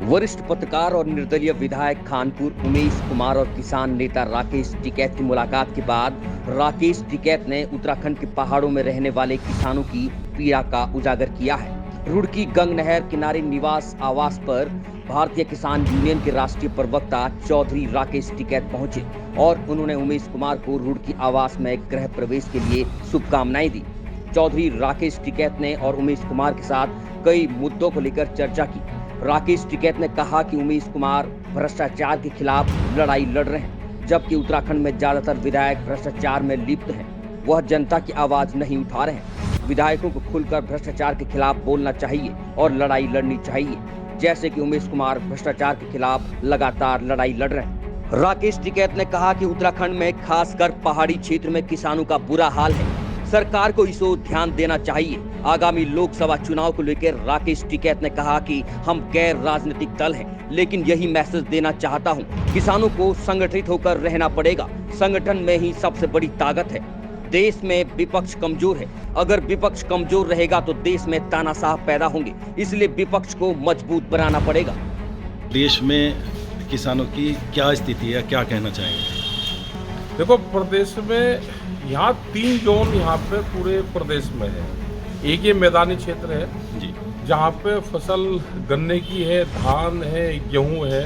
वरिष्ठ पत्रकार और निर्दलीय विधायक खानपुर उमेश कुमार और किसान नेता राकेश टिकैत की मुलाकात के बाद राकेश टिकैत ने उत्तराखंड के पहाड़ों में रहने वाले किसानों की पीड़ा का उजागर किया है। रुड़की गंग नहर किनारे निवास आवास पर भारतीय किसान यूनियन के राष्ट्रीय प्रवक्ता चौधरी राकेश टिकैत पहुंचे और उन्होंने उमेश कुमार को रुड़की आवास में गृह प्रवेश के लिए शुभकामनाएं दी। चौधरी राकेश टिकैत ने और उमेश कुमार के साथ कई मुद्दों को लेकर चर्चा की। राकेश टिकैत ने कहा कि उमेश कुमार भ्रष्टाचार के खिलाफ लड़ाई लड़ रहे हैं, जबकि उत्तराखंड में ज्यादातर विधायक भ्रष्टाचार में लिप्त हैं। वह जनता की आवाज नहीं उठा रहे हैं। विधायकों को खुलकर भ्रष्टाचार के खिलाफ बोलना चाहिए और लड़ाई लड़नी चाहिए, जैसे कि उमेश कुमार भ्रष्टाचार के खिलाफ लगातार लड़ाई लड़ रहे हैं। राकेश टिकैत ने कहा कि उत्तराखंड में खासकर पहाड़ी क्षेत्र में किसानों का बुरा हाल है। सरकार को इस ओर ध्यान देना चाहिए। आगामी लोकसभा चुनाव को लेकर राकेश टिकैत ने कहा कि हम गैर राजनीतिक दल हैं, लेकिन यही मैसेज देना चाहता हूं, किसानों को संगठित होकर रहना पड़ेगा। संगठन में ही सबसे बड़ी ताकत है। देश में विपक्ष कमजोर है। अगर विपक्ष कमजोर रहेगा तो देश में तानाशाह पैदा होंगे, इसलिए विपक्ष को मजबूत बनाना पड़ेगा। देश में किसानों की क्या स्थिति है, क्या कहना चाहेंगे? देखो, प्रदेश में यहाँ 3 जोन यहाँ पे पूरे प्रदेश में है। एक ये मैदानी क्षेत्र है जी, जहाँ पे फसल गन्ने की है, धान है, गेहूँ है।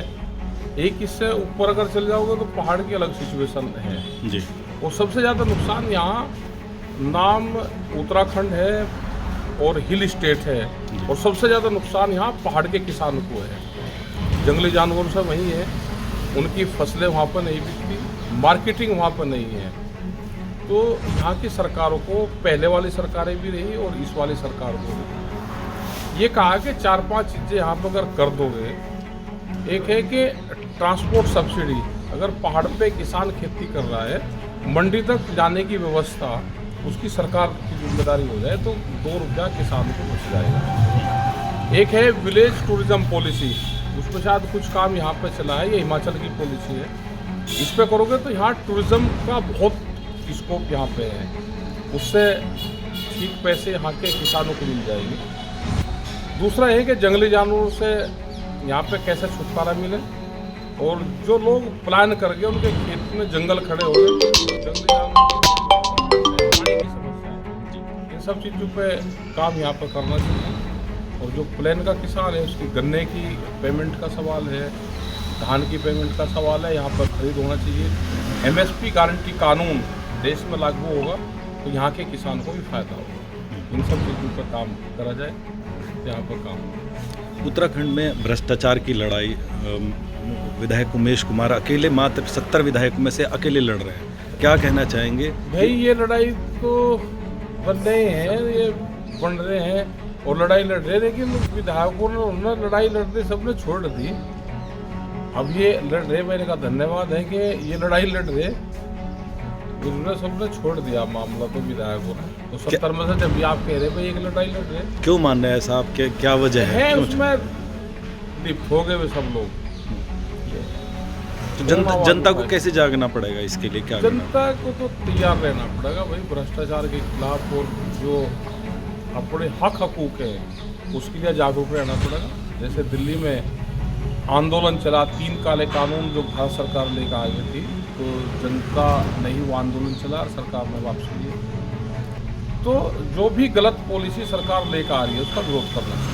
एक इससे ऊपर अगर चले जाओगे तो पहाड़ की अलग सिचुएशन है जी। और सबसे ज़्यादा नुकसान यहाँ नाम उत्तराखंड है और हिल स्टेट है, और सबसे ज़्यादा नुकसान यहाँ पहाड़ के किसानों को है। जंगली जानवरों से वही है, उनकी फसलें वहाँ पर नहीं बिकती, मार्केटिंग वहाँ पर नहीं है। तो यहाँ की सरकारों को, पहले वाली सरकारें भी रही और इस वाली सरकार को भी, ये कहा कि 4-5 चीज़ें यहाँ पर अगर कर दोगे। एक है कि ट्रांसपोर्ट सब्सिडी, अगर पहाड़ पे किसान खेती कर रहा है, मंडी तक जाने की व्यवस्था उसकी सरकार की जिम्मेदारी हो जाए तो 2 रुपया किसान को बच जाएगा। एक है विलेज टूरिज्म पॉलिसी, उसमें शायद कुछ काम यहाँ पे चला है, ये हिमाचल की पॉलिसी है। इस पे करोगे तो यहाँ टूरिज्म का बहुत स्कोप यहाँ पे है, उससे ठीक पैसे यहाँ के किसानों को मिल जाएंगे। दूसरा है कि जंगली जानवरों से यहाँ पे कैसे छुटकारा मिले, और जो लोग प्लान करके उनके खेत में जंगल खड़े हो गए, जंगली जानवरों की समस्या है, इन सब चीज़ों पे काम यहाँ पर करना चाहिए। और जो प्लान का किसान है उसकी गन्ने की पेमेंट का सवाल है, धान की पेमेंट का सवाल है, यहाँ पर खरीद होना चाहिए। MSP गारंटी कानून देश में लागू होगा तो यहाँ के किसान को भी फायदा होगा। इन सब चीज़ों पर काम करा जाए, यहाँ पर काम। उत्तराखंड में भ्रष्टाचार की लड़ाई विधायक उमेश कुमार अकेले, मात्र 70 विधायकों में से अकेले लड़ रहे हैं, क्या कहना चाहेंगे? भाई, ये लड़ाई तो बन रहे हैं, ये बन रहे हैं और लड़ाई लड़ रहे हैं, लेकिन विधायकों ने लड़ाई लड़ते सबने छोड़ दी। अब ये लड़ रहे, मैंने कहा धन्यवाद है कि ये लड़ाई लड़ रहे, उन्होंने सबने छोड़ दिया मामला तो विधायकों ने। तो 70 में से जब भी आप कह रहे भाई एक लड़ाई लड़ रहे, क्यों मान रहे हैं साहब, क्या वजह है? उसमें लिप्त हो गए सब लोग। तो जनता को कैसे जागना पड़ेगा इसके लिए? क्या जनता को तो तैयार रहना पड़ेगा भाई, भ्रष्टाचार के खिलाफ, और जो अपने हक हकूक है उसके लिए जागरूक रहना पड़ेगा। जैसे दिल्ली में आंदोलन चला, 3 काले कानून जो भारत सरकार लेकर आ गई थी, तो जनता नहीं वो आंदोलन चला और सरकार ने वापस लिए। तो जो भी गलत पॉलिसी सरकार लेकर आ रही है उसका विरोध करना चाहिए।